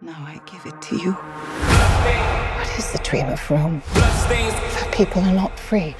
Now I give it to you. What is the dream of Rome? That people are not free.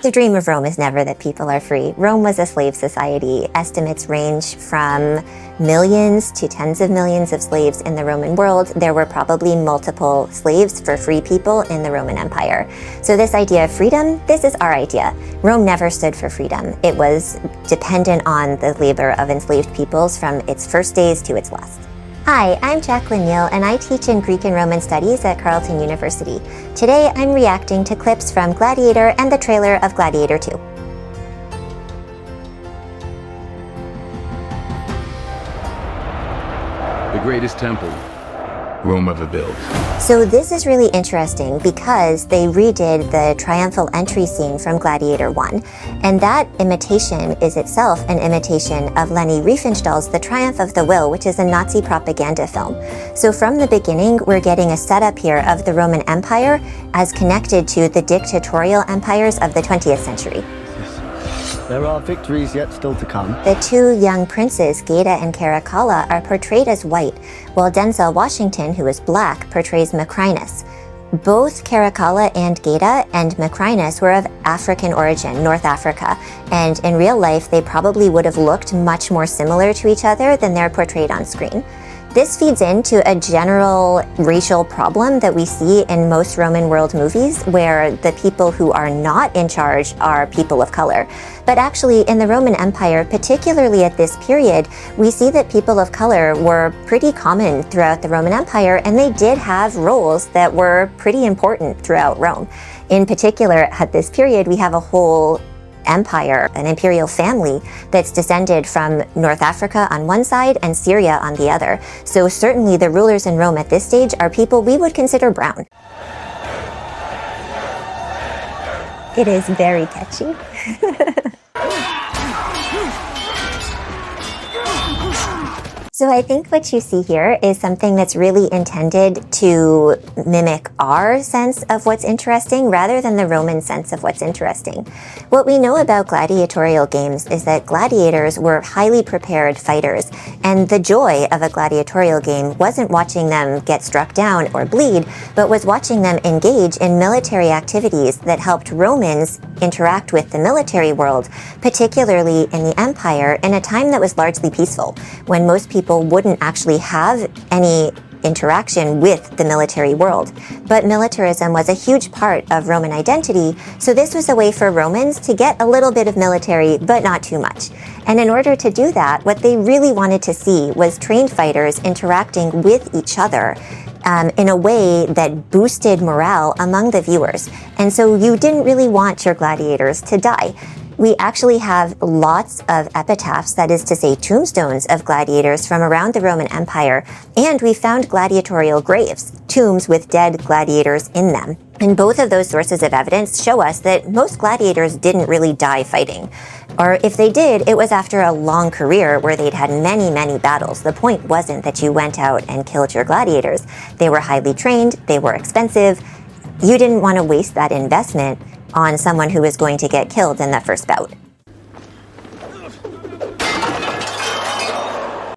The dream of Rome is never that people are free. Rome was a slave society. Estimates range from millions to tens of millions of slaves in the Roman world. There were probably multiple slaves for free people in the Roman Empire. So this idea of freedom, this is our idea. Rome never stood for freedom. It was dependent on the labor of enslaved peoples from its first days to its last. Hi, I'm Jaclyn Neel, and I teach in Greek and Roman Studies at Carleton University. Today, I'm reacting to clips from Gladiator and the trailer of Gladiator II. The greatest temple Rome ever built. So this is really interesting because they redid the triumphal entry scene from Gladiator I, and that imitation is itself an imitation of Leni Riefenstahl's The Triumph of the Will, which is a Nazi propaganda film. So from the beginning, we're getting a setup here of the Roman Empire as connected to the dictatorial empires of the 20th century. There are victories yet still to come. The two young princes, Gaeta and Caracalla, are portrayed as white, while Denzel Washington, who is black, portrays Maximus. Both Caracalla and Gaeta and Maximus were of African origin, North Africa, and in real life they probably would have looked much more similar to each other than they're portrayed on screen. This feeds into a general racial problem that we see in most Roman world movies, where the people who are not in charge are people of color. But actually, in the Roman Empire, particularly at this period, we see that people of color were pretty common throughout the Roman Empire, and they did have roles that were pretty important throughout Rome. In particular, at this period, we have a whole empire, an imperial family that's descended from North Africa on one side and Syria on the other. So certainly the rulers in Rome at this stage are people we would consider brown. It is very catchy. So I think what you see here is something that's really intended to mimic our sense of what's interesting rather than the Roman sense of what's interesting. What we know about gladiatorial games is that gladiators were highly prepared fighters, and the joy of a gladiatorial game wasn't watching them get struck down or bleed, but was watching them engage in military activities that helped Romans interact with the military world, particularly in the empire, in a time that was largely peaceful, when most people wouldn't actually have any interaction with the military world. But militarism was a huge part of Roman identity, so this was a way for Romans to get a little bit of military, but not too much. And in order to do that, what they really wanted to see was trained fighters interacting with each other in a way that boosted morale among the viewers. And so you didn't really want your gladiators to die. We actually have lots of epitaphs, that is to say tombstones of gladiators from around the Roman Empire, and we found gladiatorial graves, tombs with dead gladiators in them. And both of those sources of evidence show us that most gladiators didn't really die fighting. Or if they did, it was after a long career where they'd had many, many battles. The point wasn't that you went out and killed your gladiators. They were highly trained, they were expensive. You didn't want to waste that investment on someone who was going to get killed in that first bout.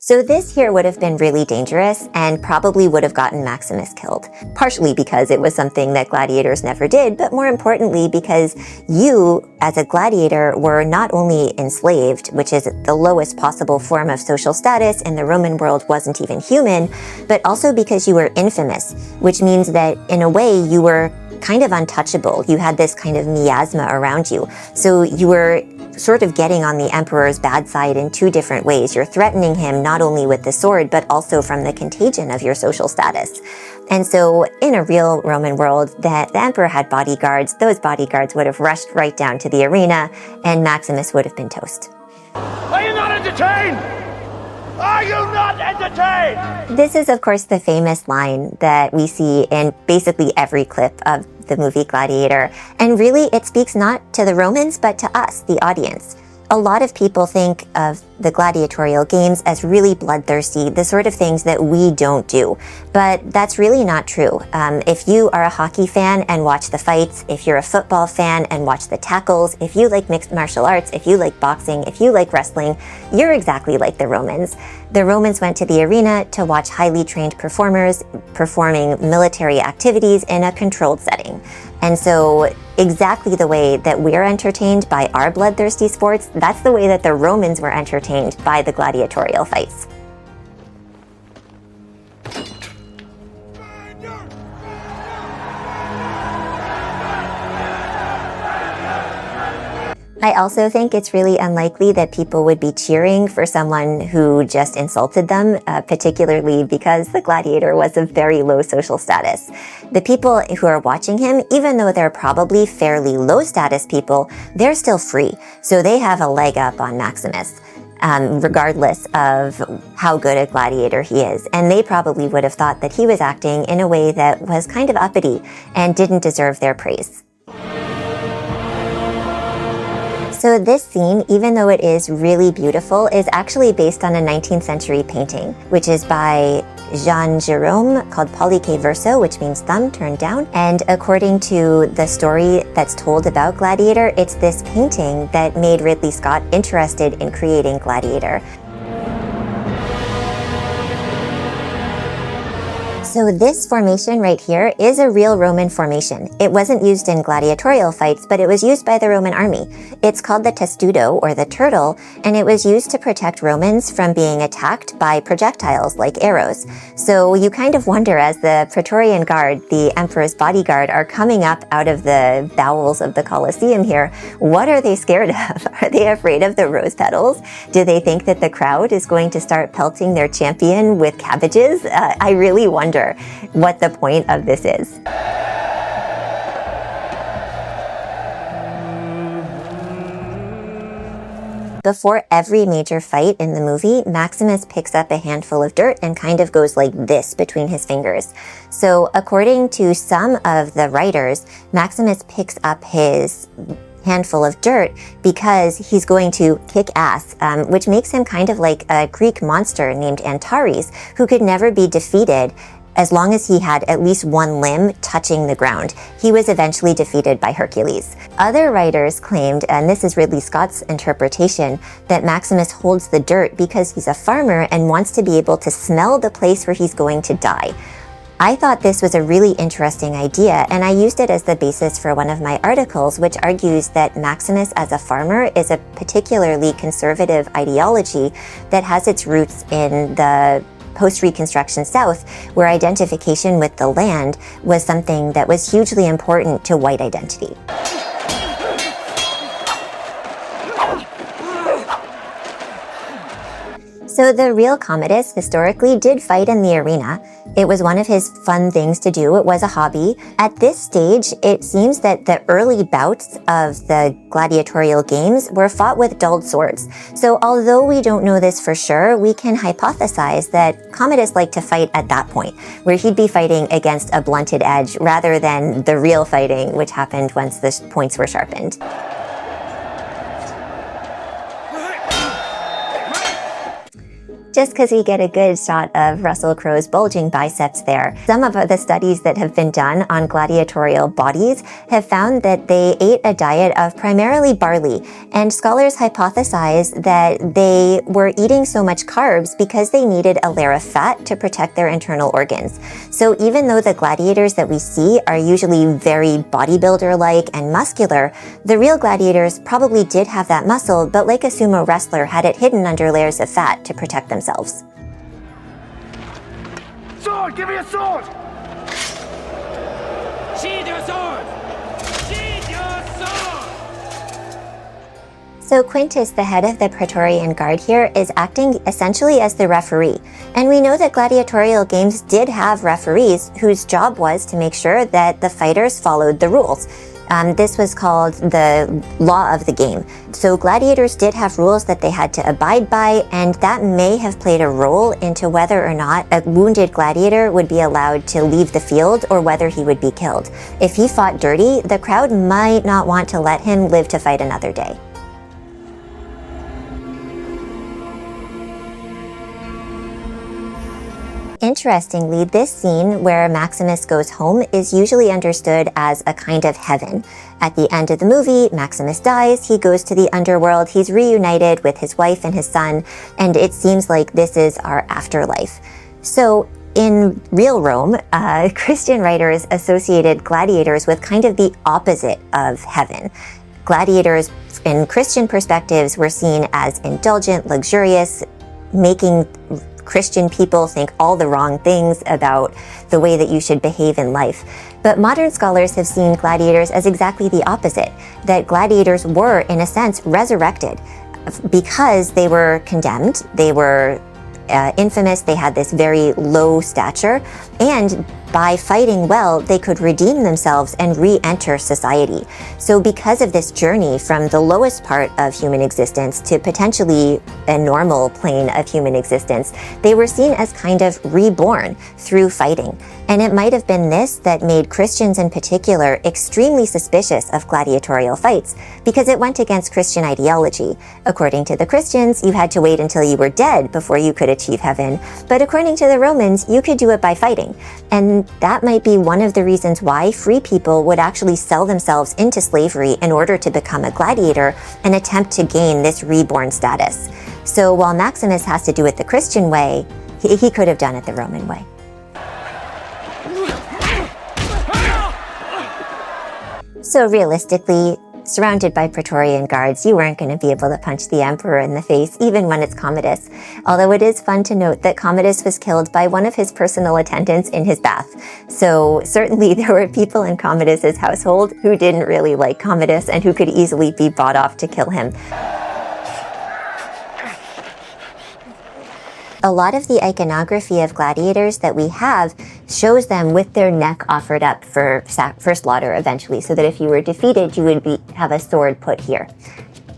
So this here would have been really dangerous and probably would have gotten Maximus killed, partially because it was something that gladiators never did, but more importantly because you, as a gladiator, were not only enslaved, which is the lowest possible form of social status in the Roman world, wasn't even human, but also because you were infamous, which means that in a way you were kind of untouchable. You had this kind of miasma around you. So you were sort of getting on the emperor's bad side in two different ways. You're threatening him not only with the sword, but also from the contagion of your social status. And so in a real Roman world, the emperor had bodyguards. Those bodyguards would have rushed right down to the arena, and Maximus would have been toast. Are you not entertained? Are you not entertained? This is, of course, the famous line that we see in basically every clip of the movie Gladiator. And really, it speaks not to the Romans, but to us, the audience. A lot of people think of the gladiatorial games as really bloodthirsty, the sort of things that we don't do. But that's really not true. If you are a hockey fan and watch the fights, if you're a football fan and watch the tackles, if you like mixed martial arts, if you like boxing, if you like wrestling, you're exactly like the Romans. The Romans went to the arena to watch highly trained performers performing military activities in a controlled setting. And so exactly the way that we're entertained by our bloodthirsty sports, that's the way that the Romans were entertained by the gladiatorial fights. I also think it's really unlikely that people would be cheering for someone who just insulted them, particularly because the gladiator was of very low social status. The people who are watching him, even though they're probably fairly low status people, they're still free. So they have a leg up on Maximus, regardless of how good a gladiator he is. And they probably would have thought that he was acting in a way that was kind of uppity and didn't deserve their praise. So this scene, even though it is really beautiful, is actually based on a 19th century painting, which is by Jean Gérôme, called Pollice Verso, which means thumb turned down. And according to the story that's told about Gladiator, it's this painting that made Ridley Scott interested in creating Gladiator. So this formation right here is a real Roman formation. It wasn't used in gladiatorial fights, but it was used by the Roman army. It's called the testudo, or the turtle, and it was used to protect Romans from being attacked by projectiles like arrows. So you kind of wonder, as the Praetorian Guard, the emperor's bodyguard, are coming up out of the bowels of the Colosseum here, what are they scared of? Are they afraid of the rose petals? Do they think that the crowd is going to start pelting their champion with cabbages? I really wonder what the point of this is. Before every major fight in the movie, Maximus picks up a handful of dirt and kind of goes like this between his fingers. So according to some of the writers, Maximus picks up his handful of dirt because he's going to kick ass, which makes him kind of like a Greek monster named Antares, who could never be defeated as long as he had at least one limb touching the ground. He was eventually defeated by Hercules. Other writers claimed, and this is Ridley Scott's interpretation, that Maximus holds the dirt because he's a farmer and wants to be able to smell the place where he's going to die. I thought this was a really interesting idea, and I used it as the basis for one of my articles, which argues that Maximus as a farmer is a particularly conservative ideology that has its roots in the post-Reconstruction South, where identification with the land was something that was hugely important to white identity. So the real Commodus historically did fight in the arena. It was one of his fun things to do. It was a hobby. At this stage, it seems that the early bouts of the gladiatorial games were fought with dulled swords. So although we don't know this for sure, we can hypothesize that Commodus liked to fight at that point, where he'd be fighting against a blunted edge rather than the real fighting, which happened once the points were sharpened. Just because we get a good shot of Russell Crowe's bulging biceps there. Some of the studies that have been done on gladiatorial bodies have found that they ate a diet of primarily barley, and scholars hypothesize that they were eating so much carbs because they needed a layer of fat to protect their internal organs. So even though the gladiators that we see are usually very bodybuilder-like and muscular, the real gladiators probably did have that muscle, but like a sumo wrestler, had it hidden under layers of fat to protect themselves. Sword! Give me a sword! Sheathe your sword! Sheathe your sword! So Quintus, the head of the Praetorian Guard here, is acting essentially as the referee. And we know that gladiatorial games did have referees whose job was to make sure that the fighters followed the rules. This was called the law of the game. So gladiators did have rules that they had to abide by, and that may have played a role into whether or not a wounded gladiator would be allowed to leave the field or whether he would be killed. If he fought dirty, the crowd might not want to let him live to fight another day. interestingly, this scene where Maximus goes home is usually understood as a kind of heaven. At the end of the movie, Maximus dies, he goes to the underworld, he's reunited with his wife and his son, and it seems like this is our afterlife. So in real Rome, Christian writers associated gladiators with kind of the opposite of heaven. Gladiators, in Christian perspectives, were seen as indulgent, luxurious, making Christian people think all the wrong things about the way that you should behave in life. But modern scholars have seen gladiators as exactly the opposite, that gladiators were, in a sense, resurrected because they were condemned, they were infamous, they had this very low stature, and by fighting well, they could redeem themselves and re-enter society. So because of this journey from the lowest part of human existence to potentially a normal plane of human existence, they were seen as kind of reborn through fighting. And it might have been this that made Christians in particular extremely suspicious of gladiatorial fights, because it went against Christian ideology. According to the Christians, you had to wait until you were dead before you could achieve heaven, but according to the Romans, you could do it by fighting. And that might be one of the reasons why free people would actually sell themselves into slavery in order to become a gladiator and attempt to gain this reborn status. So while Maximus has to do it the Christian way, he could have done it the Roman way. So realistically, surrounded by Praetorian guards, you weren't going to be able to punch the emperor in the face, even when it's Commodus. Although it is fun to note that Commodus was killed by one of his personal attendants in his bath. So certainly there were people in Commodus's household who didn't really like Commodus and who could easily be bought off to kill him. A lot of the iconography of gladiators that we have shows them with their neck offered up for slaughter eventually, so that if you were defeated, you would have a sword put here.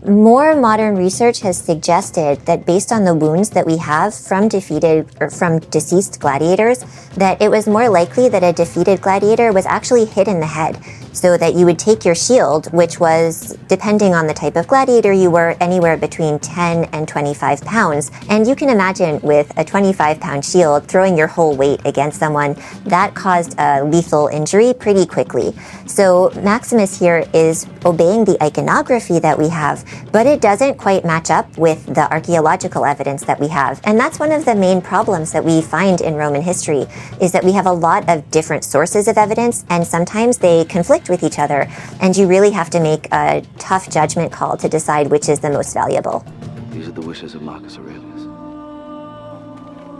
More modern research has suggested that based on the wounds that we have from deceased gladiators, that it was more likely that a defeated gladiator was actually hit in the head. So that you would take your shield, which was, depending on the type of gladiator you were, anywhere between 10 and 25 pounds. And you can imagine with a 25-pound shield, throwing your whole weight against someone, that caused a lethal injury pretty quickly. So Maximus here is obeying the iconography that we have, but it doesn't quite match up with the archaeological evidence that we have. And that's one of the main problems that we find in Roman history, is that we have a lot of different sources of evidence, and sometimes they conflict with each other, and you really have to make a tough judgment call to decide which is the most valuable. These are the wishes of Marcus Aurelius.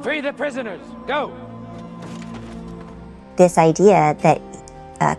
Free the prisoners! Go! This idea that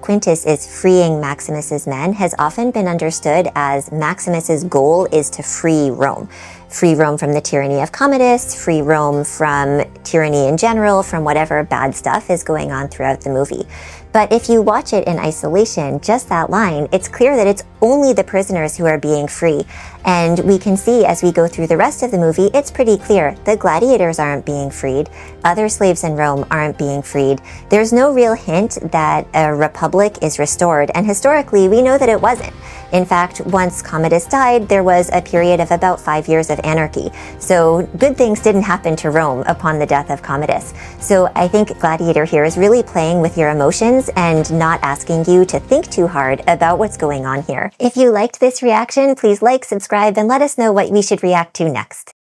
Quintus is freeing Maximus's men has often been understood as Maximus's goal is to free Rome. Free Rome from the tyranny of Commodus, free Rome from tyranny in general, from whatever bad stuff is going on throughout the movie. But if you watch it in isolation, just that line, it's clear that it's only the prisoners who are being free. And we can see as we go through the rest of the movie, it's pretty clear. The gladiators aren't being freed. Other slaves in Rome aren't being freed. There's no real hint that a republic is restored. And historically, we know that it wasn't. In fact, once Commodus died, there was a period of about 5 years of anarchy. So good things didn't happen to Rome upon the death of Commodus. So I think Gladiator here is really playing with your emotions and not asking you to think too hard about what's going on here. If you liked this reaction, please like, subscribe, and let us know what we should react to next.